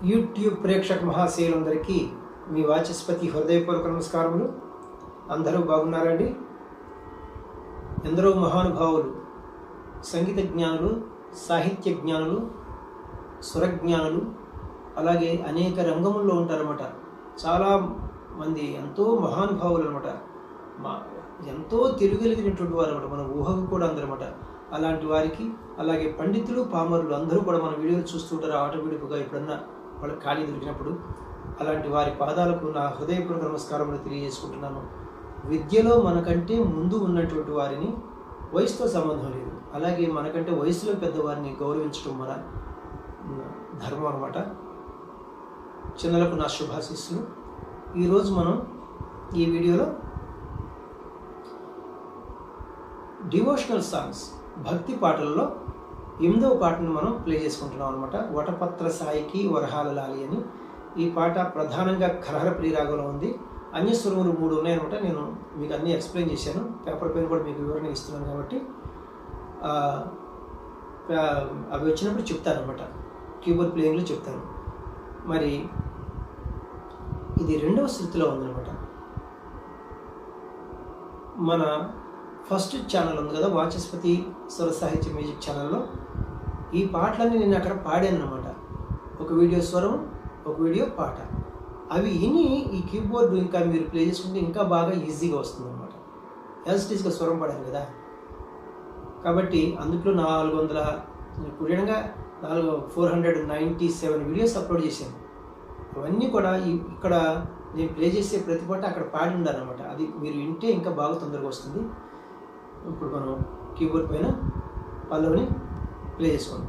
YouTube ప్రేక్షక మహాశయులందరికీ మీ వాచస్పతి హృదయపూర్వక నమస్కారములు. అందరూ బాగున్నారండి? ఎందరో మహానుభావులు, సంగీత జ్ఞానులు, సాహిత్య జ్ఞానులు, స్వరజ్ఞానులు, అలాగే అనేక రంగముల్లో ఉంటారన్నమాట. చాలా మంది ఎంతో మహానుభావులు అనమాట. ఎంతో తెలియగలిగినటువంటి వారు అనమాట, మన ఊహకు కూడా అందరమాట. అలాంటి వారికి, అలాగే పండితులు, పామరులు అందరూ కూడా మన వీడియోలు చూస్తుంటారు ఆటోమేటిక్గా ఎప్పుడన్నా వాళ్ళకి ఖాళీ దొరికినప్పుడు. అలాంటి వారి పాదాలకు నా హృదయపూర్వక నమస్కారములు తెలియజేసుకుంటున్నాను. విద్యలో మనకంటే ముందు ఉన్నటువంటి వారిని వయసుతో సంబంధం లేదు, అలాగే మనకంటే వయసులో పెద్దవారిని గౌరవించడం మన ధర్మం అనమాట. చిన్నలకు నా శుభాశీస్సులు. ఈరోజు మనం ఈ వీడియోలో డివోషనల్ సాంగ్స్, భక్తి పాటల్లో 8వ పాటను మనం ప్లే చేసుకుంటున్నాం అనమాట. వటపత్ర సాయికి వరహాల లాలి అని. ఈ పాట ప్రధానంగా ఖరహర ప్రియ రాగంలో ఉంది. అన్యస్వరములు 3 ఉన్నాయన్నమాట. నేను మీకు అన్నీ ఎక్స్ప్లెయిన్ చేశాను, పేపర్ పైన కూడా మీకు వివరణ ఇస్తున్నాను కాబట్టి అవి వచ్చినప్పుడు చెప్తాను అనమాట, కీబోర్డ్ ప్లేయింగ్లో చెప్తాను. మరి ఇది 2వ శృతిలో ఉందన్నమాట. మన ఫస్ట్ ఛానల్ ఉంది కదా, వాచస్పతి స్వర సాహిత్య మ్యూజిక్ ఛానల్లో ఈ పాటలన్నీ నేను అక్కడ పాడాను అనమాట. ఒక వీడియో స్వరం, ఒక వీడియో పాట. అవి విని ఈ కీబోర్డు ఇంకా మీరు ప్లే చేసుకుంటే ఇంకా బాగా ఈజీగా వస్తుంది అనమాట. యాజిటీస్గా స్వరం పాడాను కదా, కాబట్టి అందులో 497 వీడియోస్ అప్లోడ్ చేశాను. అవన్నీ కూడా ఇక్కడ నేను ప్లే చేసే ప్రతి పాట అక్కడ పాడి ఉండాలన్నమాట. అది మీరు వింటే ఇంకా బాగా తొందరగా వస్తుంది. ఇప్పుడు మనం కీబోర్డ్ పైన పల్లవిని ప్లే చేసుకోండి.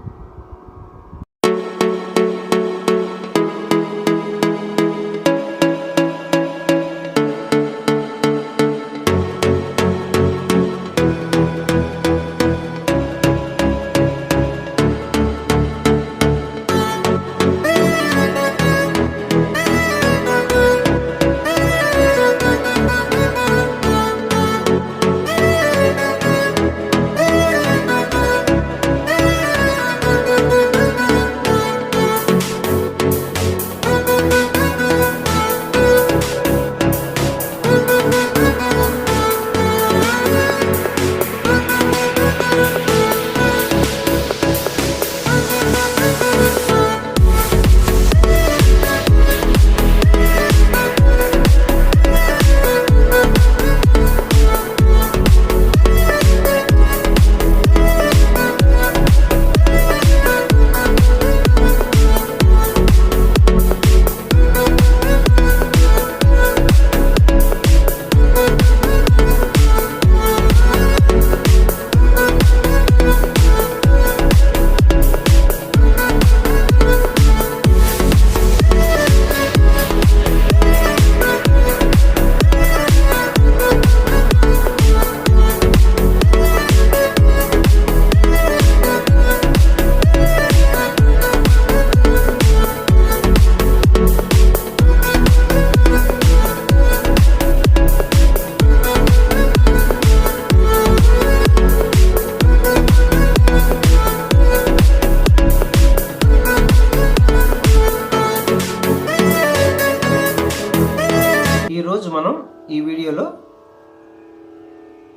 ఈరోజు మనం ఈ వీడియోలో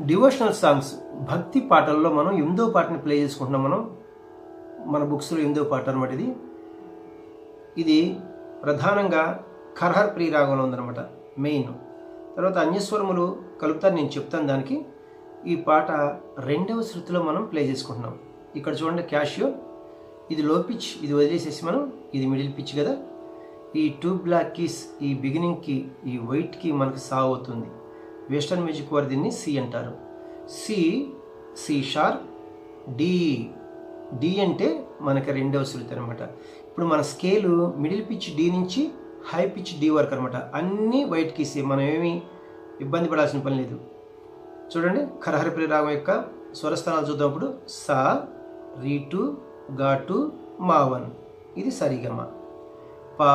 డివోషనల్ సాంగ్స్, భక్తి పాటల్లో మనం 8వ పాటని ప్లే చేసుకుంటున్నాం. మన బుక్స్లో 8వ పాట అనమాట. ఇది ప్రధానంగా ఖరహర ప్రియ రాగంలో ఉందన్నమాట మెయిన్. తర్వాత అన్యస్వరములు కలుపుతారు, నేను చెప్తాను దానికి. ఈ పాట 2వ శృతిలో మనం ప్లే చేసుకుంటున్నాం. ఇక్కడ చూడండి, క్యాషియో ఇది లో పిచ్, ఇది వదిలేసేసి మనం ఇది మిడిల్ పిచ్ కదా. ఈ 2 బ్లాక్ కీస్, ఈ బిగినింగ్కి ఈ వైట్కి మనకు సా అవుతుంది. వెస్టర్న్ మ్యూజిక్ వారు దీన్ని సి అంటారు. C, C sharp, D. D అంటే మనకి 2వ శృతి అనమాట. ఇప్పుడు మన స్కేలు మిడిల్ పిచ్ డి నుంచి హై పిచ్ డి వరకు అనమాట. అన్నీ వైట్ కీసే, మనం ఏమీ ఇబ్బంది పడాల్సిన పని లేదు. చూడండి, ఖరహర ప్రియ రాగం యొక్క స్వరస్థానాలు చూద్దాం. సా, రీ2, గా2, మా1, ఇది సరిగమ. పా,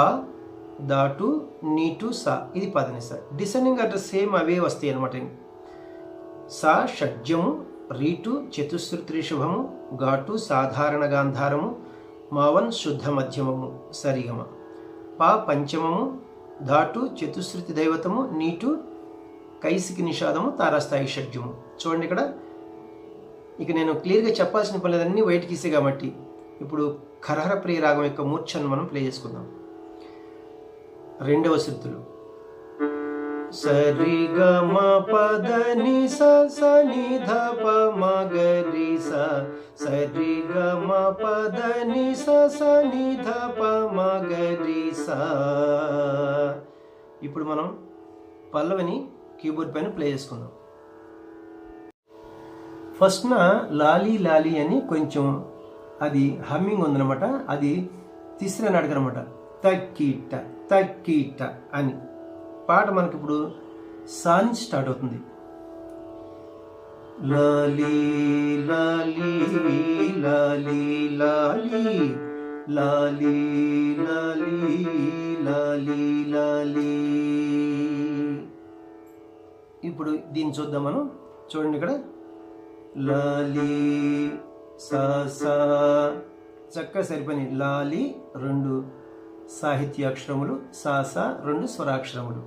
దా2, నీ2, సా, ఇది పదనిస. డిసెండింగ్ అడ్రస్ సేమ్ అవే వస్తాయి అనమాట. సా షడ్జము, రీటు చతుశ్రుతి రిషభము, ఘాటు సాధారణ గాంధారము, మావన్ శుద్ధ మధ్యమము, సరిగమ. పా పంచమము, ధాటు చతుశ్రుతి దైవతము, నీటు కైసికి నిషాదము, తారాస్థాయి షడ్జము. చూడండి ఇక్కడ. ఇక నేను క్లియర్గా చెప్పాల్సిన పని లేదన్నీ వైట్ గీసే కాబట్టి ఇప్పుడు ఖరహర ప్రియ రాగం యొక్క మూర్ఛను మనం ప్లే చేసుకుందాం. రెండవ శృతులు సరి గ మ పద ని స స ని ధ ప మ గ రి స, సరి గ మ పద ని స స ని ధ ప మ గ రి స. ఇప్పుడు మనం పల్లవిని కీబోర్డ్ పైన ప్లే చేసుకుందాం. ఫస్ట్న లాలీ లాలీ అని కొంచెం అది హమ్మింగ్ ఉందన్నమాట. అది తీసిరా అడగనమాట. తక్కీట తక్కీట అని పాట మనకి ఇప్పుడు సా నుంచి స్టార్ట్ అవుతుంది. లాలీ లాలీ లాలీ లాలీ లాలీ లాలీ లాలీ లాలీ. ఇప్పుడు దీన్ని చూద్దాం మనం. చూడండి ఇక్కడ లాలీ సా సా చక్కగా సరిపోయి. లాలీ 2 సాహిత్యాక్షరములు, సా సా 2 స్వరాక్షరములు.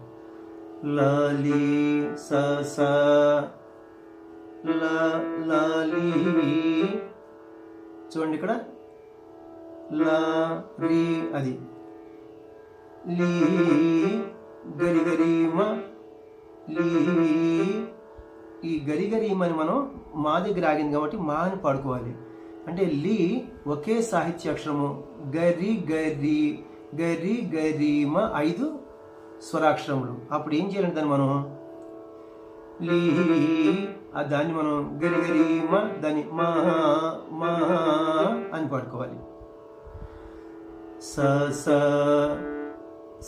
లాలీ సా సా లాలీ. చూడండి ఇక్కడ లా రీ అది లీ గరి గరీమ లీ. ఈ గరి గరీమని మనం మా దగ్గర ఆగింది కాబట్టి మా అని పాడుకోవాలి. అంటే లీ ఒకే సాహిత్యాక్షరము, గరి గరి గరి గరీమ 5 స్వరాక్షరములు. అప్పుడు ఏం చేయాలంటే దాన్ని మనం లీ దాన్ని మనం గరి గరీమ దాన్ని మా మా అని పాడుకోవాలి. స స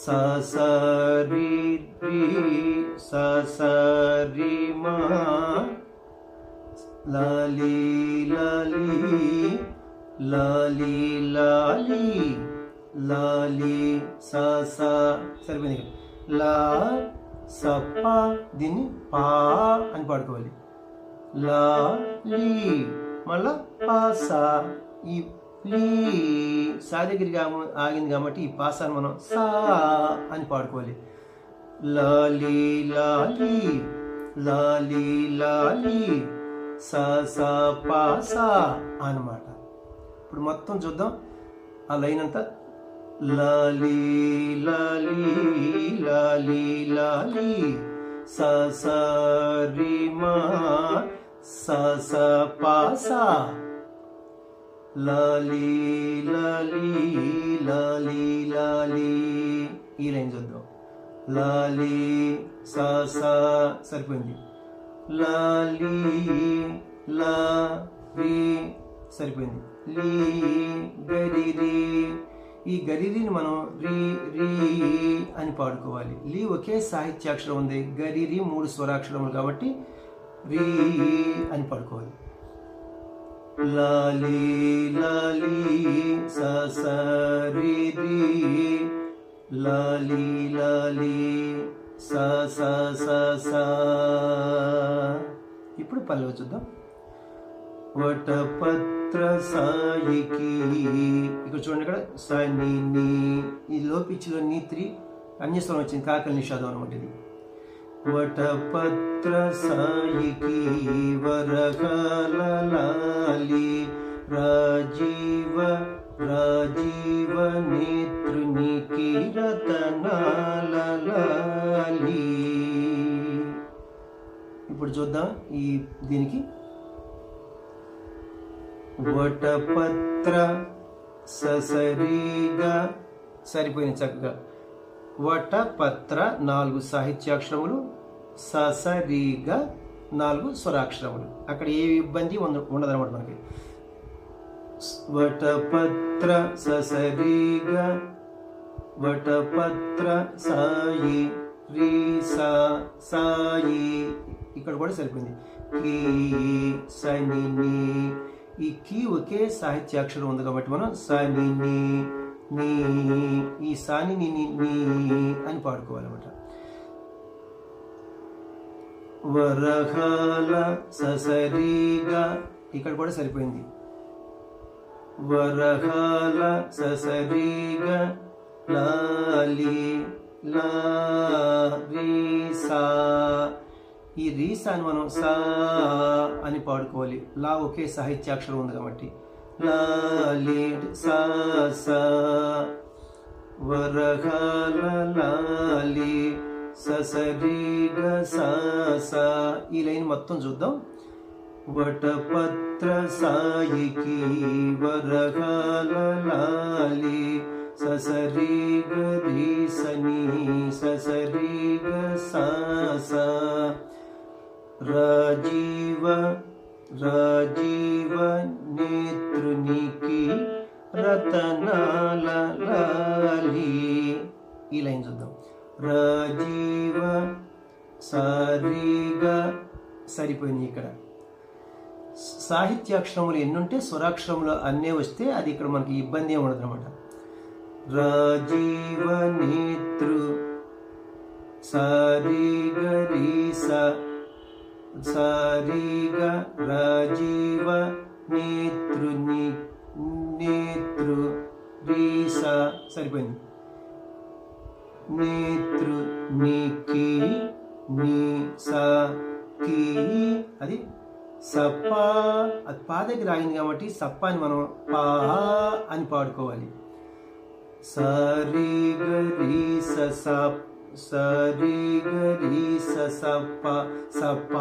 స స రి రి స స రి మా లాలీ లాలీ లాలీ లాలీ లాలీ సా సా సరిపోయింది. లా స పా దీన్ని పా అని పాడుకోవాలి. లా లీ మళ్ళా పా సా. ఈ లీ సా దగ్గరికి ఆగింది కాబట్టి ఈ పాసాను మనం సా అని పాడుకోవాలి. లాలీ లాలీ లాలీ లాలీ సా సా పా సా అన్నమాట. ఇప్పుడు మొత్తం చూద్దాం ఆ లైన్ అంతా. లాలీ లాలీ లాలీ లాలీ సా సా రి మా సా సా పా సా లాలీ లాలీ లాలీ లాలీ. ఈ లైన్ చూద్దాం. లాలీ సా సా సరిపోయింది. లాలీ లా రీ సరిపోయింది. లీ గరి రీ. ఈ గరిరిని మనం రీ రీ అని పాడుకోవాలి. లీ ఒకే సాహిత్యాక్షరం ఉంది, గరిరి 3 స్వరాక్షరములు కాబట్టి రీ అని పాడుకోవాలి. లాలీ లాలీ సా సా రి రీ లాలీ లాలీ సా సా సా సా. ఇప్పుడు పల్లవి చూద్దాం. వటపత్ర సాయికి. ఇక్కడ చూడండి ఇక్కడ సని నీ. ఈ లో పిచ్చిలో నీ 3 అన్యస్వరం వచ్చింది, కాకల నిషాదం అనమాట ఇది. వటపత్ర సాయికి వరకాల లాలి రాజీవ రాజీవ నేత్రునికి రతనాల లాలి. ఇప్పుడు చూద్దాం ఈ దీనికి. వటపత్ర ససరిగా సరిపోయింది చక్కగా. వటపత్ర 4 సాహిత్యాక్షరములు, ససరిగా 4 స్వరాక్షరములు. అక్కడ ఏ ఇబ్బంది ఉండదన్నమాట మనకి. వటపత్ర ససరిగా వటపత్ర సాయి రీ సా సాయి. ఇక్కడ కూడా సరిపోయింది. కీ సని నీ. ఈ కీ ఒకే సాహిత్యాక్షరం ఉంది కాబట్టి మనం సని నీ నీ. ఈ సాని నీ నీ అని పాడుకోవాలన్నమాట. వరహాల ససరిగా. ఇక్కడ కూడా సరిపోయింది. వరహాల ససరిగా లాలి లాలి లా రీ సా. ఈ రీసాని మనం సా అని పాడుకోవాలి. లా ఒకే సాహిత్యాక్షరం ఉంది కాబట్టి. లాలి సా సా వరహాల లాలి ససరి గ సా సా. ఈ లైన్ మొత్తం చూద్దాం. వటపత్ర సాయికి వరహాల లాలి ససరి గ రీ సని ససరి గ సా సా. రాజీవ రాజీవ నేత్రునికి రతనాల లాలి. ఈ లైన్ చూద్దాం. రాజీవ సారీగా సరిపోయింది. ఇక్కడ సాహిత్యాక్షరములు ఎన్నుంటే స్వరాక్షరములు అన్నీ వస్తే అది ఇక్కడ మనకి ఇబ్బంది ఏమి ఉండదు అనమాట. రాజీవ నేత్రు సారీగ రీస సారీగ రాజీవ నేత్రుని నేత్రు రీస సరిపోయింది. నేత్రు నీకి నీ సా కి అది సప్పా. అది పా దగ్గర ఆగింది కాబట్టి సప్పా అని మనం పా అని పాడుకోవాలి. సరి గరి సరి గరి సప్ప సప్ప.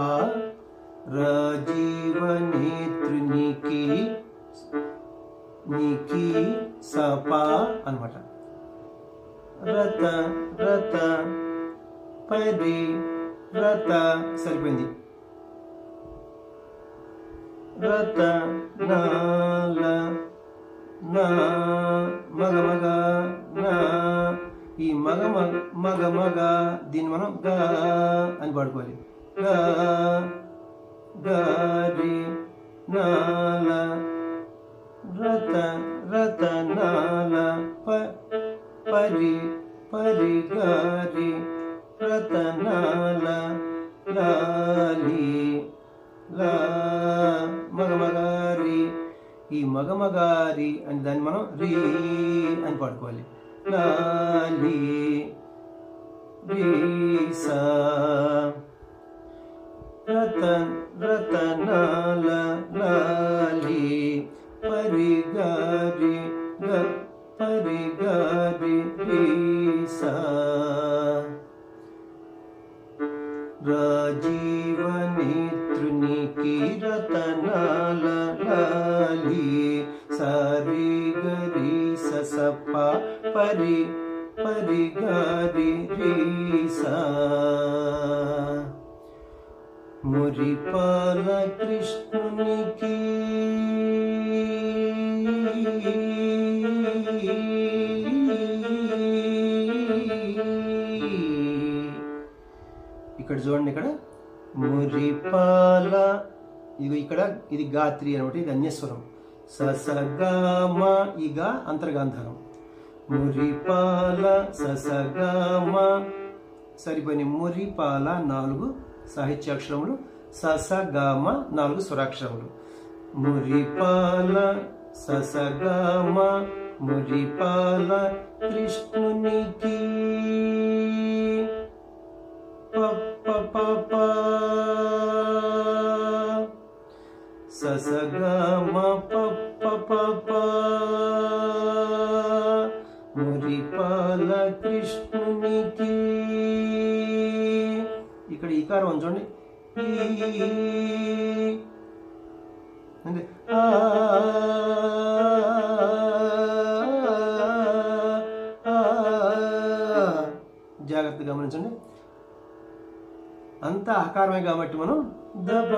రాజీవ నేత్రునికి నీకి సపా అనమాట. రత రత పరి రత సరిపోయింది. రత నాల నా మగ మగ నా. ఈ మగ మగ మగ మగ దీన్ని మనం గా అని పాడుకోవాలి. గా గారి నాల రత రత నాల పరి పరి గారి రతనాల లాలి లా మగమగారి. ఈ మగమగారి అని దాన్ని మనం రీ అని పాడుకోవాలి. లాలి రీ సా. రతనాల లాలి పరి గారి పరి గారి రీ సా. రాజీవ నేత్రునికి రతనాల లాలి సారి గరి సప్ప పరి పరి గారి రీ సా. మురిపాల కృష్ణునికి ఇక్కడ చూడండి. ఇక్కడ మురిపాల ఇది ఇక్కడ ఇది గాత్రి అనమాట. ఇది అన్యస్వరం. ససగామ ఇగ అంతర్గాంధారం. మురిపాల ససగామ సరిపోయిన. మురిపాల 4 సాహిత్యాక్షరములు, ససగామ 4 స్వరాక్షరములు. మురిపాల ససగామ మురిపాల కృష్ణునికి పప్ప ససగామ పప్ప మురిపాల కృష్ణునికి. ఇక్కడ ఈకారం చూడండి. అంటే జాగ్రత్తగా గమనించండి. అంతా ఆకారమే కాబట్టి మనం ద ప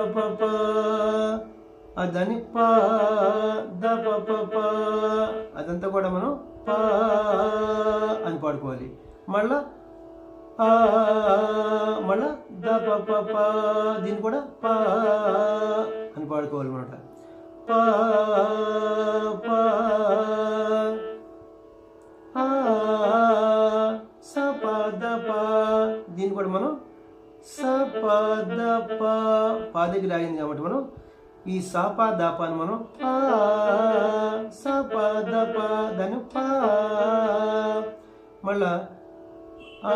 దాన్ని పా ద ప అదంతా కూడా మనం పా అని పాడుకోవాలి. మళ్ళా మళ్ళా ద ప దీన్ని కూడా పా అని పాడుకోవాలి అన్నమాట. పా పా స ప ద ప దీన్ని కూడా మనం స ప ద ప పా దగ్గర ఆగింది కాబట్టి మనం ఈ స ప ద ప అని మనం పా స ప ద ప దాన్ని పా. మళ్ళా ఆ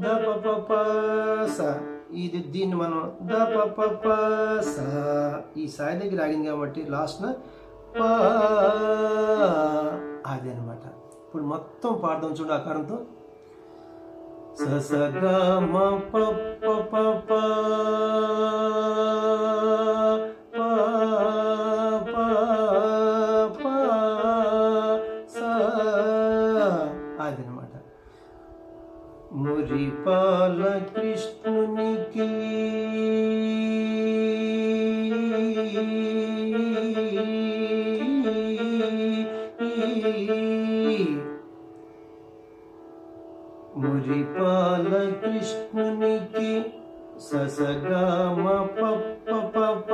ద ప ప ప స. ఇది దీన్ని మనం ద ప ప ప స, ఈ సాయి దగ్గర ఆగింది కాబట్టి లాస్ట్న ప, అది అనమాట. ఇప్పుడు మొత్తం పాడదాం చూడు ఆకారంతో. స స గ మ ప ప ప ప ప ప ప స, అది అనమాట. మురిపాల కృష్ణునికి మురిపాల కృష్ణునికి స స గ మ ప ప ప ప.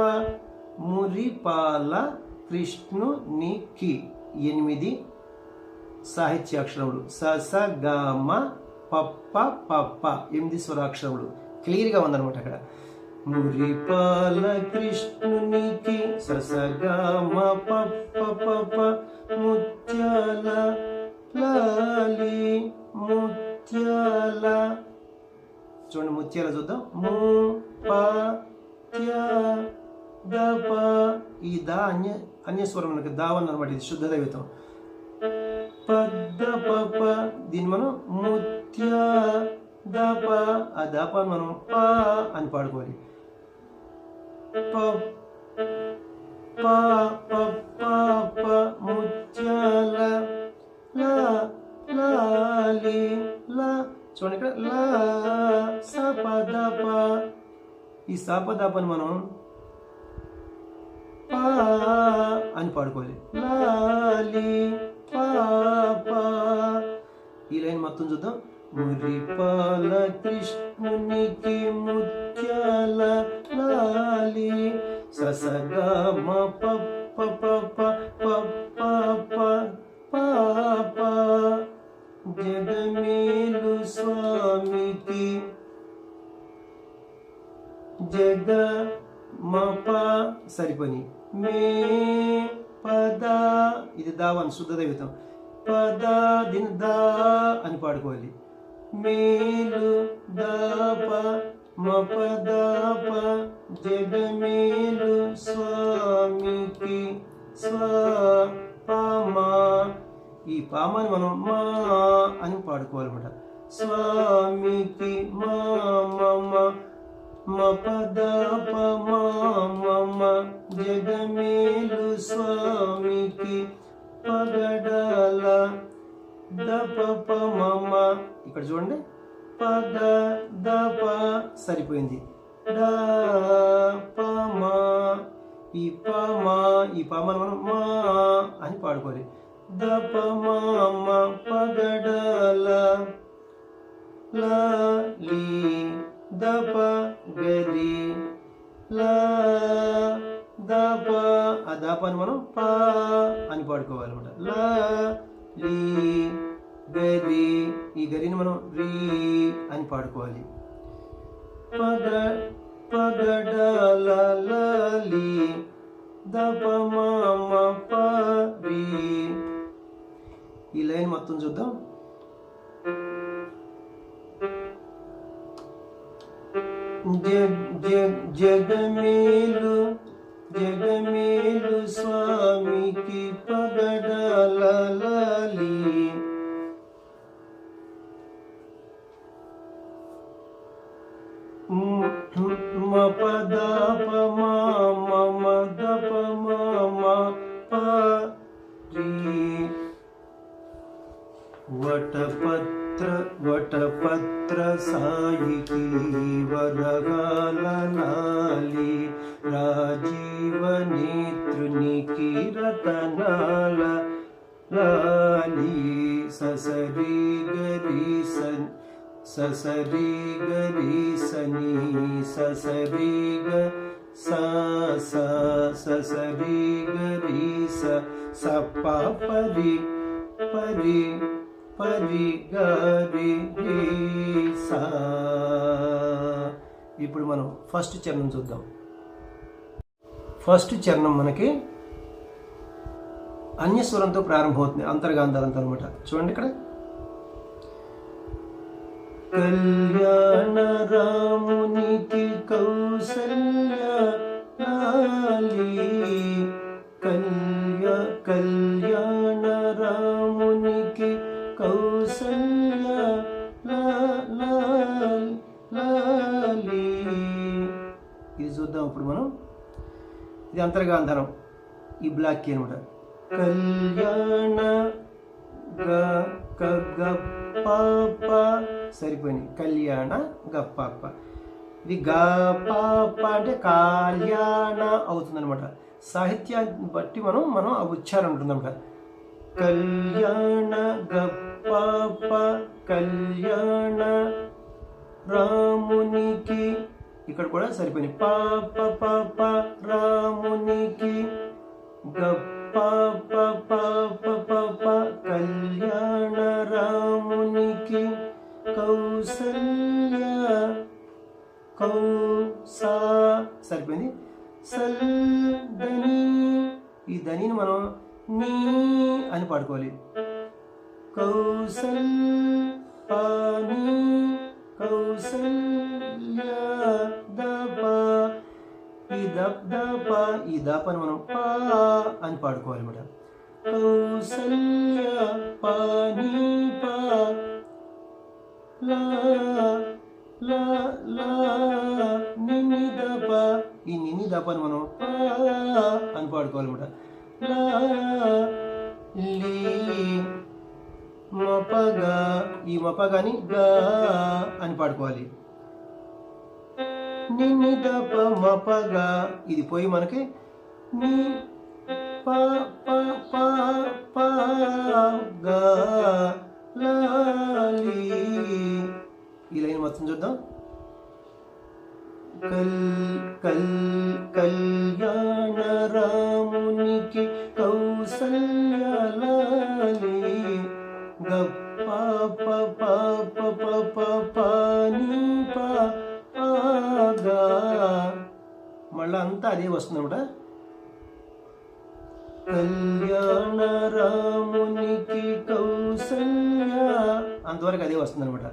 మురిపాల కృష్ణునికి 8 సాహిత్యాక్షరములు. స స గ మ ప ప ప ప 8 స్వరాక్షరములు. క్లియర్గా ఉందన్నమాట అక్కడ. మురిపాల కృష్ణునికి స స గ మ ప ప ప ప. ముత్యాల లాలి ముత్యాల, చూడండి ముత్యాల చూద్దాం. ము ప త్య ద ప. ఈ దా అన్యస్వరం మనకి దావన్ అనమాట. ఇది శుద్ధ దైవతం. పద్ద ప ప. దీన్ని మనం ముత్య ద ప. ఆ ద ప మనం ప అని పాడుకోవాలి. ప ప ప ప ప. ముత్యాల లా లాలి లా. చూడండి ఇక్కడ లా స ప ద ప. ఈ స ప ద పని మనం ప అని పాడుకోవాలి. లాలి పాప. ఈ లైన్ మొత్తం చూద్దాం. మురిపాల కృష్ణునికి ముత్యాల లాలి స స గ మ ప ప ప ప ప ప ప పాప. జగమేలు స్వామికి జగ మ ప సరిపని. మే పద, ఇది దావన్ శుద్ధ దైవతం. పద దీని దా అని పాడుకోవాలి. మేలు దాప మ పద ప. జగమేలు స్వామికి స్వా పామా. ఈ పామాని మనం మా అని పాడుకోవాలన్నమాట. స్వామికి మా మమ మ పద ప మా మమ. జగమేలు స్వామికి పగడల ద ప ప మమ. ఇక్కడ చూడండి పగ ద ప సరిపోయింది. ద ప మా. ఈ ప మా, ఈ పామను మనం మా అని పాడుకోవాలి. ద ప మా మ పగడల లాలి ద ప గరి లా ద ప. ఆ ద పని మనం ప అని పాడుకోవాలన్నమాట. లా లీ గరి. ఈ గరిని మనం రీ అని పాడుకోవాలి. పగ పగడల లాలి ద ప మా మ ప రీ. ఈ లైన్ మొత్తం చూద్దాం. జగమేలు జగమేలు స్వామికి పగడల లాలి మ పద ప మా మ ద ప మా మ ప రీ. వటపత్ర సాయికి వరగాల నాలి రాజీవ నేత్రునికి రతనాల లాలి ససరి గరి సన్ ససరి గరి సని ససరి గ సా సా ససరి గరి స స ప పరి పరి పరి గరి రి సా. ఇప్పుడు మనం ఫస్ట్ చరణం చూద్దాం. ఫస్ట్ చరణం మనకి అన్యస్వరంతో ప్రారంభమవుతుంది అంతర్గాంధారంతో అనమాట. చూడండి ఇక్కడ కళ్యాణ రామునికి కౌసల్య లాలి, కళ్యాణ రామునికి కౌసల్య లాలి. ఇది చూద్దాం ఇప్పుడు మనం. ఇది అంతర్గాంధారం, ఈ బ్లాక్ కీ అనమాట. కళ్యాణ గప్ప సరిపోయింది, కళ్యాణ గప్ప. ఇది గప్ప అంటే కళ్యాణ అవుతుంది అనమాట. సాహిత్యాన్ని బట్టి మనం ఆ ఉచ్చారణ ఉంటుందన్నమాట. కళ్యాణ గప్ప, కళ్యాణ రామునికి, ఇక్కడ కూడా సరిపోయింది. పాప రామునికి గప్ప కళ్యాణ రామునికి కౌసల్య సరిపోయింది. దని, ఈ ధనిని మనం నీ అని పాడుకోవాలి. కౌసల్య దప, ఈ దాపని మనం పా అని పాడుకోవాలి అన్నమాట. కౌసల్య పాని పా నిని దప, ఈ నిని దపని మనం పా అని పాడుకోవాలన్నమాట. మపగా, ఈ మపగాని గా అని పాడుకోవాలి. నిని దప మపగా, ఇది పోయి మనకి ని ప గా లాలి. ఈ లైన్ మొత్తం చూద్దాం. కళ్యాణ రామునికి కౌసల్య లాలి, గప్ప పాని పాగా, మళ్ళా అంతా అదే వస్తుంది అన్నమాట. కళ్యాణ రామునికి కౌసల్య, అంతవరకు అదే వస్తుంది అనమాట.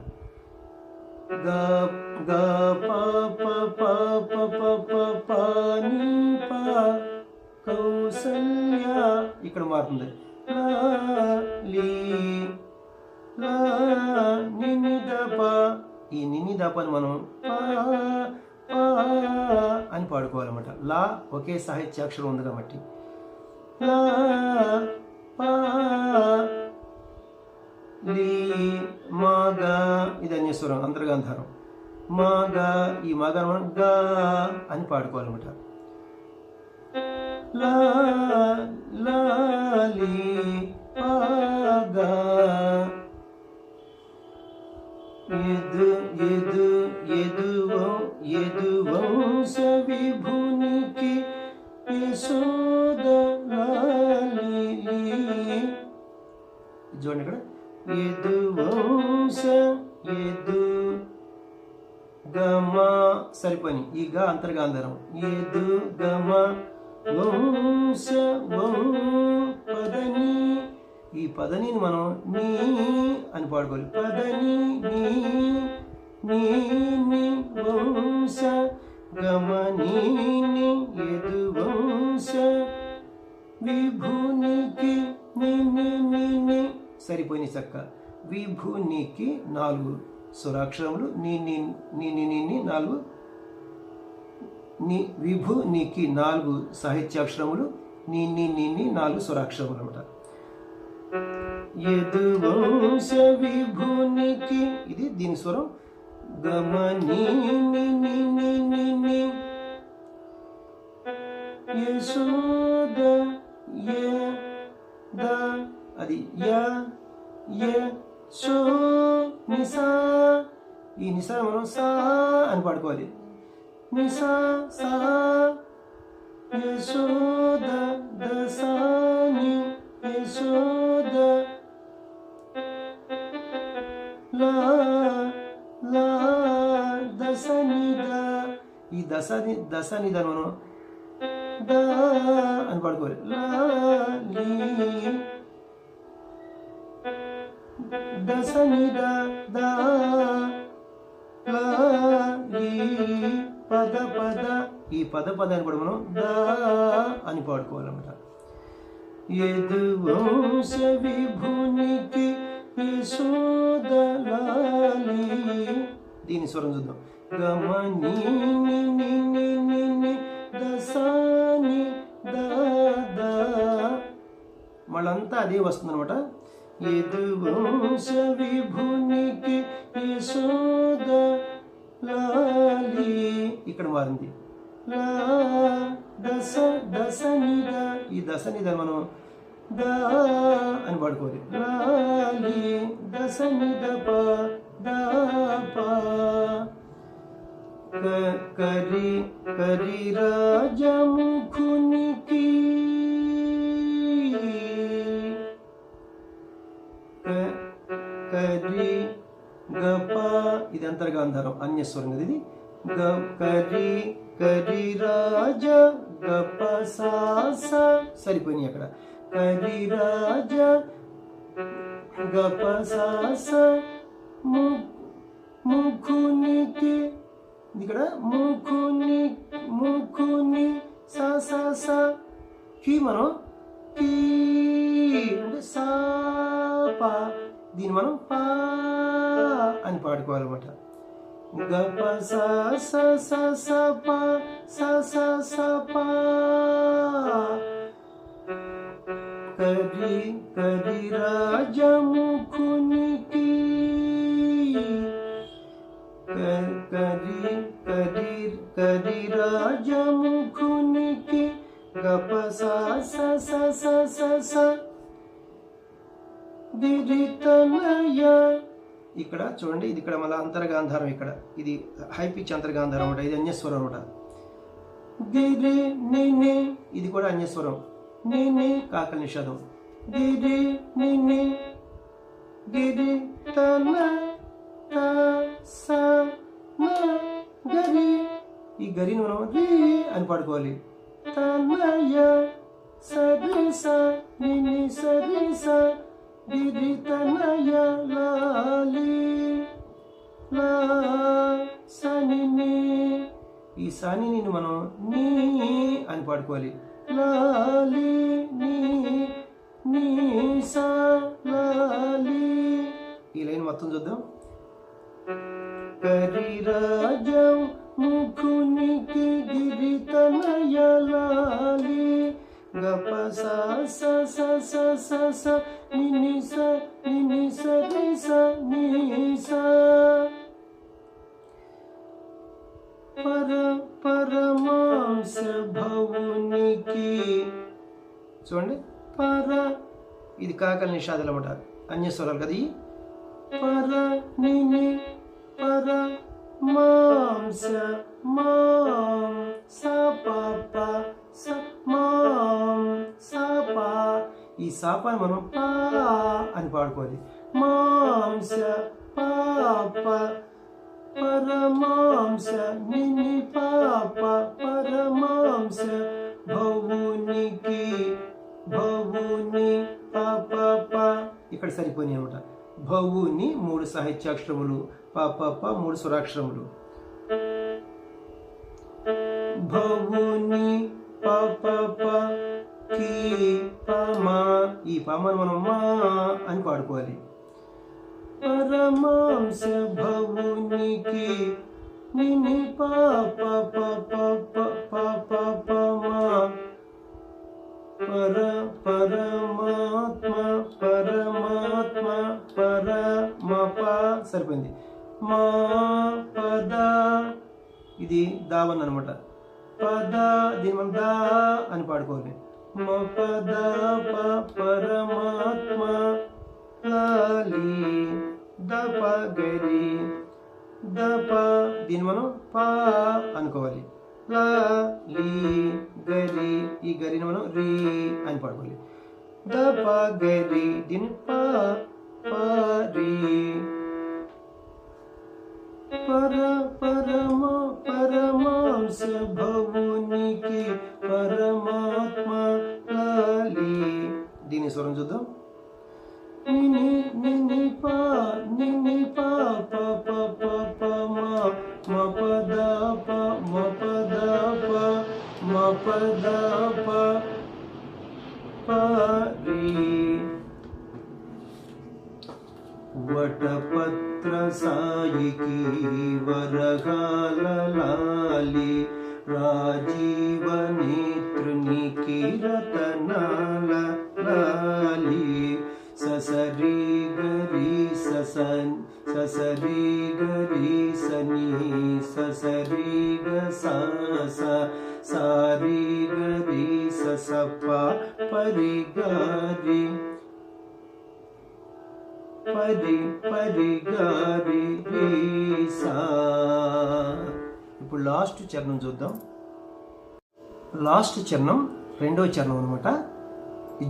పాని పా కౌసల్య, ఇక్కడ మారుతుంది. నిని దప, ఈ నిని దపని మనం అని పాడుకోవాలన్నమాట. లా ఒకే సాహిత్యాక్షరం ఉంది కాబట్టి. మాగా, ఇది అన్యస్వరం అంతర్గాంధారం. మాగా, ఈ మాగా మనం గా అని పాడుకోవాలన్నమాట. లాలి పాగా, యదువంశ విభునికి యశోద లాలి. చూడండి ఇక్కడ యదువంశ, యదు గమ సరిపోయి, ఈ గా అంతర్గాంధారం. యదు గమ వంశ పదని, ఈ పదని మనం నీ అని పాడుకోవాలి. పదని నీ వంశ గమని యదువంశ విభునికి ని సరిపోయిన చక్క. విభునికి 4 స్వరాక్షరములు, నీ 4, విభునికి 4 సాహిత్యాక్షరములు, నీ 4 స్వరాక్షరములు అన్నమాట. యదువంశ విభునికి, ఇది దీని స్వరం. గమని యశోద అది షో నిసా, ఈ నిసా మనం సా అని పాడుకోవాలి. నిసా సా యశోద దసాని యశోద లా దసనిద, ఈ దసనిద మనం దా అని పాడుకోవాలి. లాలి దసని దా దా లాలి పద పద. ఈ పద పదాన్ని కూడా మనం దా అని పాడుకోవాలన్నమాట. యదువంశ విభునికి యశోదలాలి. దీని స్వరం చూద్దాం. గమని దసాని దా. మళ్ళంతా అదే వస్తుంది అనమాట. యదువంశ విభునికి యశోదలాలి. ఇక్కడ మారింది. లా దస దసనిద. ఈ దసనిద మనం దా అని పాడుకోవాలి. లాలి దసనిద ప దా ప. కరి కరి రాజముఖునికి కరి గప. ఇది అంతర్గాంధారం, అన్యస్వరం కదా ఇది. కరి కరి రాజ గప సాస. సరిపోయినాయి అక్కడ. కరి రాజ గప సాస ముఖునికి. ఇక్కడ ముఖుని ముఖుని సా సా సా. కి మనం కీ అంటే సా పా. దీన్ని మనం పా అని పాడుకోవాలన్నమాట. గప సా సా సా సా పా సా సా సా పా. కరి కరి రాజముఖునికి కరి కరి కరి రాజముఖునికి గప సా సా సా సా సా సా. దిరితనయ. ఇక్కడ చూడండి, ఇది ఇక్కడ మళ్ళీ అంతర్గాంధారం. ఇక్కడ ఇది హై పిచ్ అంతర్గాంధారం అనమాట. ఇది అన్యస్వరం అనమాట. గిరి నిని. ఇది కూడా అన్యస్వరం. నిని కాకల నిషాదం. గిరి నిని గిరి తన స గరి. ఈ గరిని మనం రి అని పాడుకోవాలి. తనయ సరి స నిని సరి స గిరి తనయ లాలి లా సని. ఈ సాని నేను మనం నీ అని పాడుకోవాలి. లాలి నీ సా లాలి. ఈ లైన్ మొత్తం చూద్దాం. కరి రాజం ముఖునికి గిరి తనయ లాలి గప సా సా సా సా సా సా నిని స రి స ని సా. పరమాంస భవునికి. చూడండి, పర. ఇది కాకల నిషాదాలు అన్నమాట, అన్యస్వరాలు కదా. పర నిని పర మాంస మాం సా పాప స మాం సా పా. ఈ సాపాన్ని మనం పా అని పాడుకోవాలి. మాంస పాప పరమాంస నిని పాప పరమాంస భవునికి భవుని పాప. ఇక్కడ సరిపోయినాయి అనమాట. భవుని 3 సాహిత్యాక్షరములు, పాప 3 స్వరాక్షరములు. భవుని పాప కి పామా. ఈ పామాను మనం మా అని పాడుకోవాలి. పరమాంస భవునికి నిని పాప పరమాత్మ పరమాత్మ పరమప. సరిపోయింది. మా పద. ఇది దావన్ అనమాట. పద దీని మనం దా అని పాడుకోవాలి. మ పద పరమాత్మ లాలి దప గరి దప. దీన్ని మనం పా అనుకోవాలి. లా లీ గరి. ఈ గరిని మనం రీ అని పాడుకోవాలి. దప గరి దీన్ని పా పా రీ. పరమ పరమాంశ భవునికి పరమాత్మ లాలి. దీని స్వరం చూద్దాం. నిని నిని పా నిని పా ప ప ప ప మా మ ప ద ప మ ప ద ప మ ప ద ప ప రి. వటపత్ర సాయికి వరగాల లాలి రాజీవ నేత్రునికి రతనాల లాలి. ససరి గరి ససరి గరి సని ససరి గ సారి గరి ససప పరి గరి పరి పరి గరి రి సా. ఇప్పుడు లాస్ట్ చరణం చూద్దాం. లాస్ట్ చరణం రెండో చరణం అనమాట.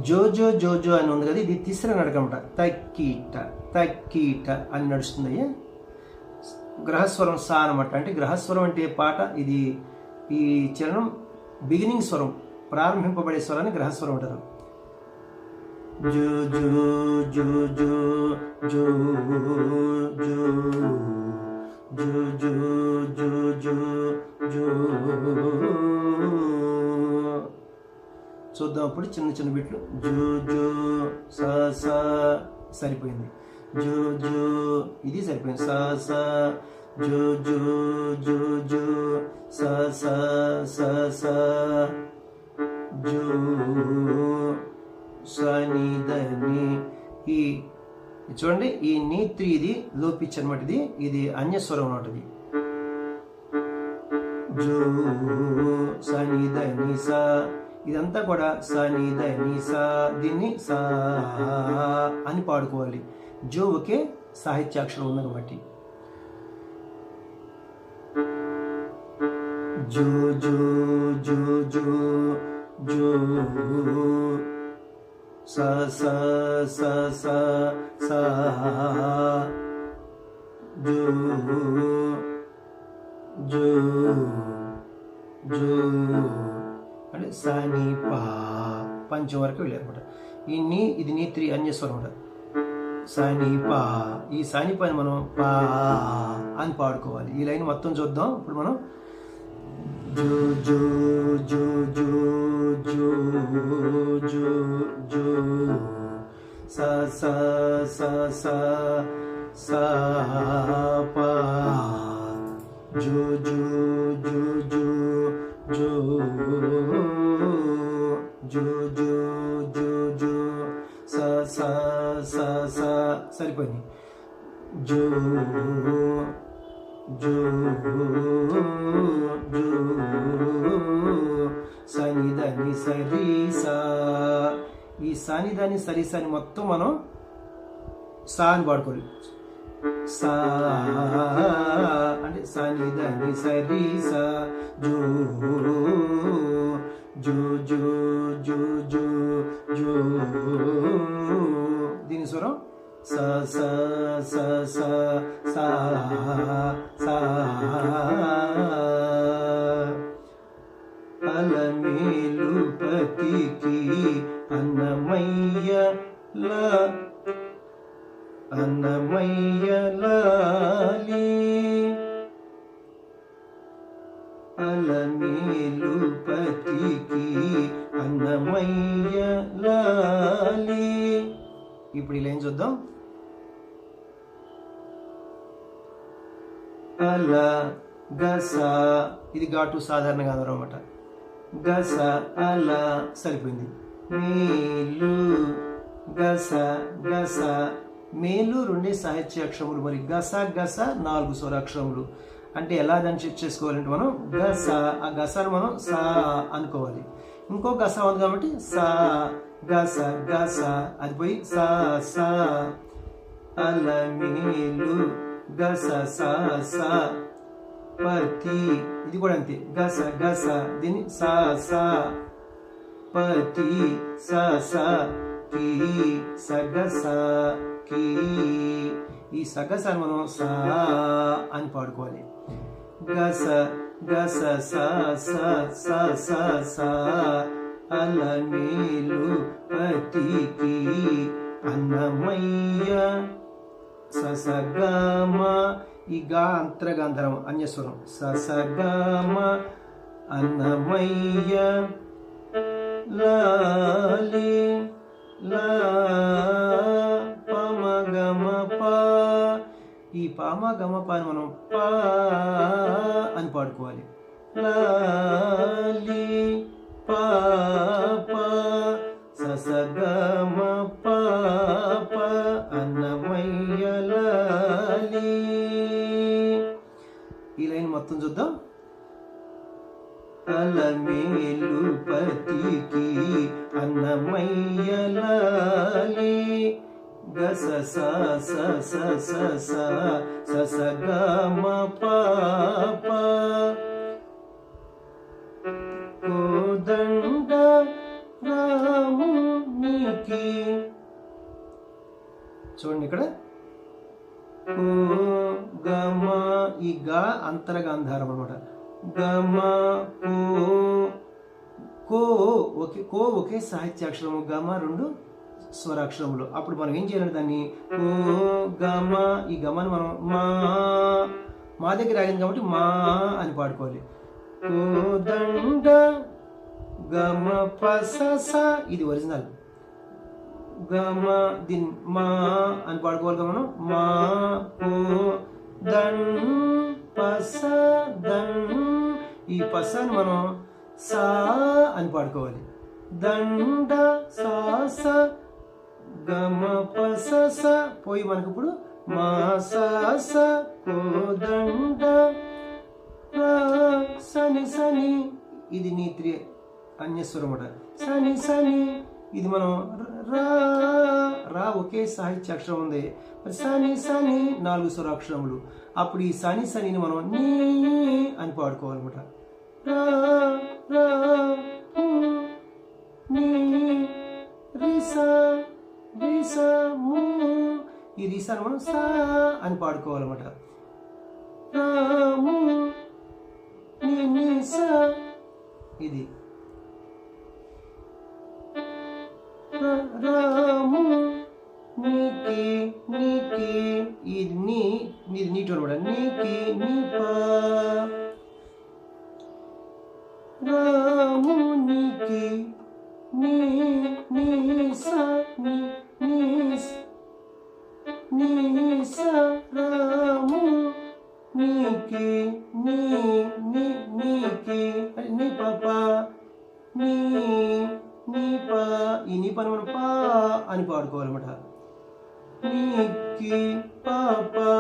జోజో జోజో అని ఉంది కదా, ఇది తిస్ర నడకమాట. తక్కీట తక్కీట అని నడుస్తుంది. గ్రహస్వరం సా అనమాట. అంటే గ్రహస్వరం అంటే పాట ఇది. ఈ చరణం బిగినింగ్ స్వరం, ప్రారంభింపబడే స్వరాన్ని గ్రహస్వరం అంటారు. జో జో జో జో జో జో జో జో జో జో జో. చూద్దాం అప్పుడు చిన్న చిన్న బిట్లు. జో జో సా సా సరిపోయింది. జో జో ఇది సరిపోయింది. సా సా జో జో జో జో సా సా సా సా జో సని దని. ఈ చూడండి, ఈ నీ3 ఇది లో పిచ్ అనమాట. ఇది అన్యస్వరం అనమాట. ఇది జో సని దని సా, ఇదంతా కూడా సని దని సా. దీన్ని సా అని పాడుకోవాలి. జో ఒకే సాహిత్యాక్షరం ఉంది కాబట్టి. జో జో జో జో జో సా సా సా సా సా జో జో జో అంటే సాని పా పంచం వరకు వెళ్ళారనమాట. ఇది నీ3 అన్యస్వరం అనమాట. సాని పా. ఈ సాని పాని మనం పా అని పాడుకోవాలి. ఈ లైన్ మొత్తం చూద్దాం ఇప్పుడు మనం. జో జో జో జో జో జో జో సా సా సా సా సా పా జో జో జో జో జో జో జో జో జో సా సా సా సా సరిపోయింది. జో జో జో సని దని సరి సా. ఈ సని దని సరి సాని మొత్తం మనం సా అని పాడుకోవాలి. సా అంటే సని దని సరి సా జో జో జో జో జో జో. దీని స్వరం సా సా సా సా సా సా. అలమేలు పతికి అన్నమయ్య లా అన్నమయ్య లాలి. అలమేలు పతికి అన్నమయ్య లాలి. ఇప్పుడు ఈ లైన్ చూద్దాం. అల గస, ఇది ఘాటు సాధారణ గానం అన్నమాట. గస అల సరిపోయింది. మేలు గస గస. మేలు 2 సాహిత్య అక్షరములు. మరి గస గస 4 స్వరాక్షరములు. అంటే ఎలా దాన్ని చెక్ చేసుకోవాలంటే మనం గస, ఆ గసాను మనం సా అనుకోవాలి. ఇంకో గస ఉంది కాబట్టి సా గస గస, అది పోయి సా సా. అలమేలు గస సా సా. పతి, ఇది కూడా అంతే. గస గస, దీన్ని సా సా. పతి సా సా. కి స గస కి. ఈ సగసాన్ని మనం సా అని పాడుకోవాలి. గస గస సా సా సా సా సా అలమేలు పతికి అన్నమయ్య ససగమ ఈ గా అంతరగాంధరం అన్యస్వరం ససగమ అన్నమయ్య లాలి లా పమగమ పా ఈ పామగమ పాని మనం పా అని పాడుకోవాలి. లాలి పా పా ససగమ పా పా అన్నమయ్య లాలి. ఈ లైన్ మొత్తం చూద్దాం. అలమేలు పతికి అన్నమయ్య లాలి గస సా సా సా సా సా ససగమ పా పా కోదండ రామునికి. చూడండి ఇక్కడ కో గమ ఈ గా అంతరగాంధారం అనమాట. గమ కో ఒకే సాహిత్యాక్షరము, గమ 2 స్వరాక్షరములు. అప్పుడు మనం ఏం చేయాలంటే దాన్ని కో గమ ఈ గమని మనం మా దగ్గర ఆగింది కాబట్టి మా అని పాడుకోవాలి. కోదండ గమ పసస ఇది ఒరిజినల్ గమ, దీన్ని మా అని పాడుకోవాలి కదా మనం. మా కో దన్ పస దన్ ఈ పసాన్ని మనం సా అని పాడుకోవాలి. దండ సా సా గమ పస స పోయి మనకి ఇప్పుడు మా సా సా కోదండ సని సని ఇది నీ 3 అన్యస్వరం అన్నమాట. సని సని ఇది మనం రా ఒకే సాహిత్యాక్షరం ఉంది. సని సని 4 స్వరాక్షరములు. అప్పుడు ఈ సని సనిని మనం నీ అని పాడుకోవాలన్నమాట. రా రా నీ రిసా రిసా ము ఈ రిసాను మనం సా అని పాడుకోవాలన్నమాట. రాము నీ సా ఇది రాము నీకి నీకి ఇది నీటి అనమాట. నీకి నీ పా రాము నీకి నీ సా నీ సా రాము నీకి నీకి నీ పాపా నీ పా ఈ నీ పని మనం పా అని పాడుకోవాలన్నమాట. నీకి పాపా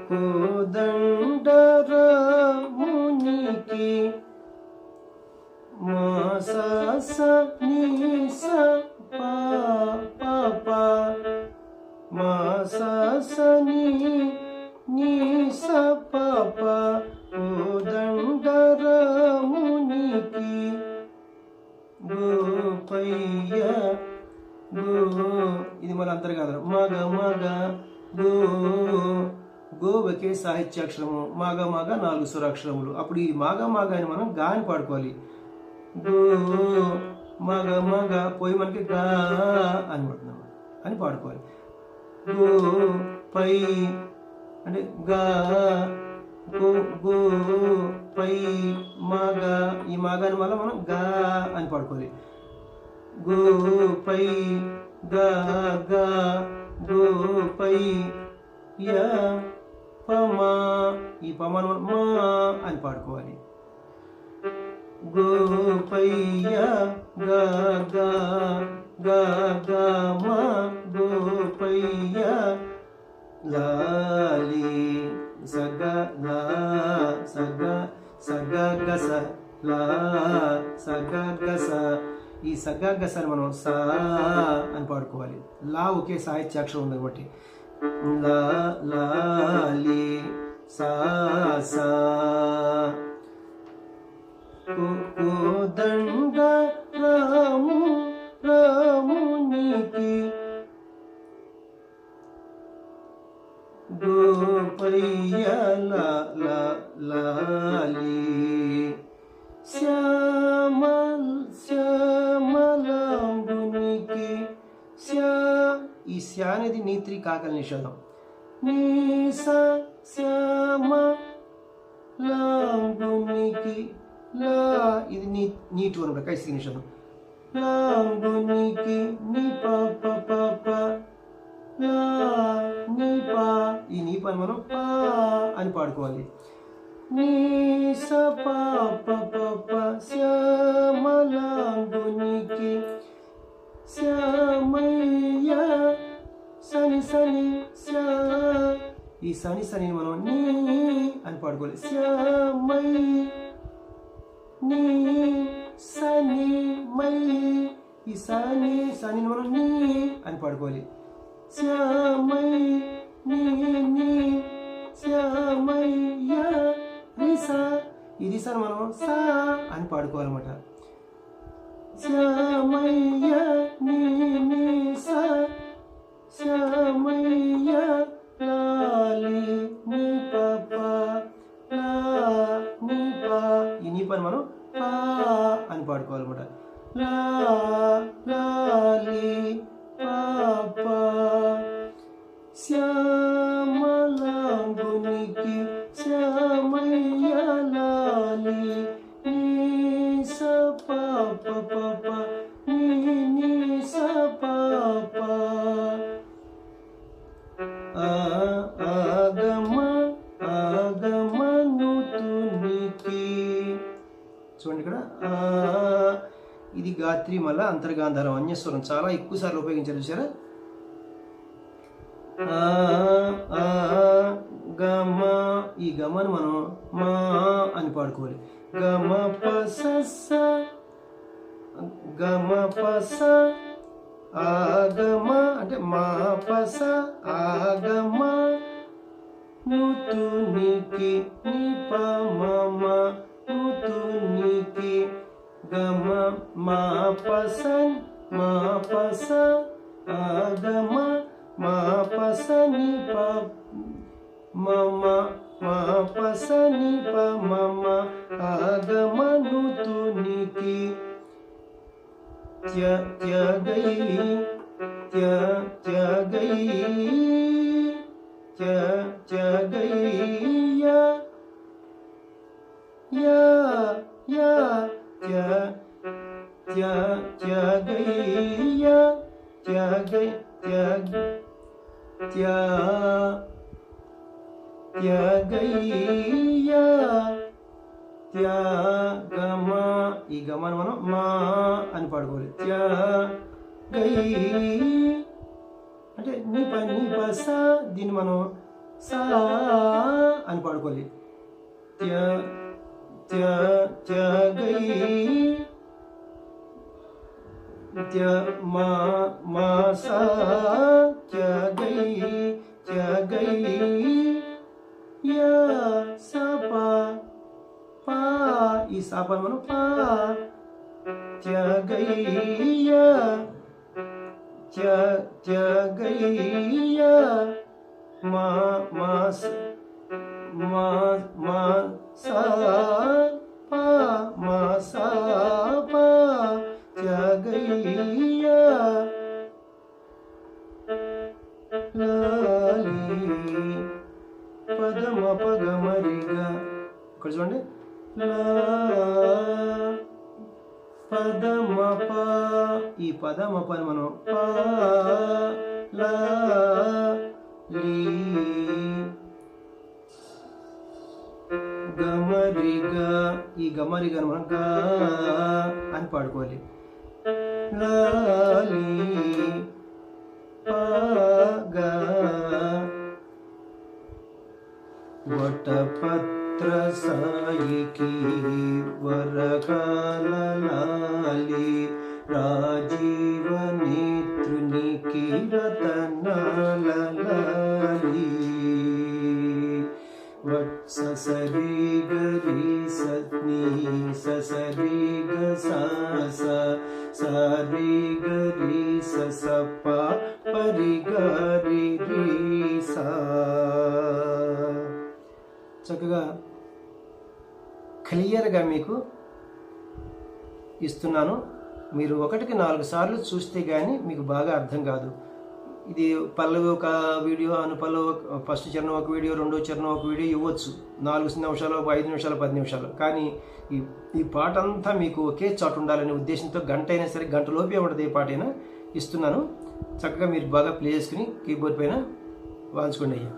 కోదండ రామునికి మా సా సా నీ సా పా పాపా మా సా సా నీ సా పాపా కోదండ రామునికి గోపయ్య ఇది మన అంతర్గాధరం. మగ మగ గో ఒకే సాహిత్యాక్షరము, మగ మగ 4 స్వరాక్షరములు. అప్పుడు ఈ మగ మగ అని మనం గా అని పాడుకోవాలి. గో మగ మగ పోయి మనకి గా అని పడుతున్నాం అని పాడుకోవాలి. గో పై అంటే గా గో గో పై మగ ఈ మగాని వల్ల మనం గా అని పాడుకోవాలి. గో పై గా గా గో పై యా పమా ఈ పమాను మా అని పాడుకోవాలి. గో పై యా గా గా గా గా మా గో పై యా లాలి సగ లా సగ సగ గస లా సగ గస ఈ సగ గసని మనం సా అని పాడుకోవాలి. లా ఒకే సాహిత్యాక్షరం ఉంది కాబట్టి లా లాలి సా సా కోదండ రామునికి వయ్య లాలి శ్యామలాంబునికి ఈ శ్యా అనేది నీత్రి కాకల నిషేధం. శ్యామలాంబునికి లా ఇది నీటు అనమాట కైసి నిషేధం. లాంబునికి నీ పాప నీ పా ఈ నీ పని మనం పా అని పాడుకోవాలి. నీ స పాప శ్యామలాంబునికి శ్యామయ్య సని ఈ సని మనం నీ అని పాడుకోవాలి. శ్యామయ్య నీ సని మై ఈ సని మనం నీ అని పాడుకోవాలి. శ్యామై నీ శ్యామయ్య రిసా ఈ రిసాను మనం సా అని పాడుకోవాలన్నమాట. శ్యామయ్య నీ సా శ్యామయ్య లాలి నీ పాప నీ పా ఈ నీ పని మనం పా అని పాడుకోవాలన్నమాట. లాలి పాప శ్యామలాంబునికి శ్యామయ్య లాలి నీ స పాప నీ స పాప ఆగమనుతునికి చూడండి ఇక్కడ ఇది గాత్రి మళ్ళా అంతర్గాంధారం అన్యస్వరం చాలా ఎక్కువ సార్లు ఉపయోగించారు చూసారా. గమ ఈ గమను మనం మా అని పాడుకోవాలి. గమ పస ఆగమ అంటే మా పస ఆగమ నుతునికి నిప మమ నుతునికి గమ మా పస ఆగమ మా పస నిప మమ మా పస నిప మమ ఆగమ నుతునికి త్యాగమ ఈ గమను మనం మా అని పాడుకోవాలి. త్యాగై అంటే నీ పస దీన్ని మనం సా అని పాడుకోవాలి. త్యాగై మా సా త్యాగై యా సా పా ఈ సాప మనం పా త్యాగయ్య మా సా పా మా సా పా త్యాగయ్య లాలి పదమ పగమరిగా ఇక్కడ చూడండి. పదమప ఈ పదమప మనం పా లా లీ గమరిగా ఈ గమరిగా మనం గా అని పాడుకోవాలి. లాలి పాగా వటపత్ర సాయికి వరకాలలాలి రాజీవ నేత్రునికి రతనాలలాలి ససరి గరి సత్ని ససరి గ సరి గరి సప పరి గరి రి సా చక్కగా క్లియర్గా మీకు ఇస్తున్నాను. మీరు 1కి 4 సార్లు చూస్తే కానీ మీకు బాగా అర్థం కాదు. ఇది పల్లవి ఒక వీడియో, అనుపల్లవి ఫస్ట్ చరణం ఒక వీడియో, రెండో చరణం ఒక వీడియో ఇవ్వచ్చు, 4 నిమిషాలు, 5 నిమిషాలు, 10 నిమిషాలు. కానీ ఈ పాట అంతా మీకు ఒకే చాటు ఉండాలనే ఉద్దేశంతో గంట అయినా సరే, గంట లోపే ఉంటుంది ఏ పాట అయినా ఇస్తున్నాను. చక్కగా మీరు బాగా ప్లే చేసుకుని కీబోర్డ్ పైన వాయించుకోండి అయ్యా.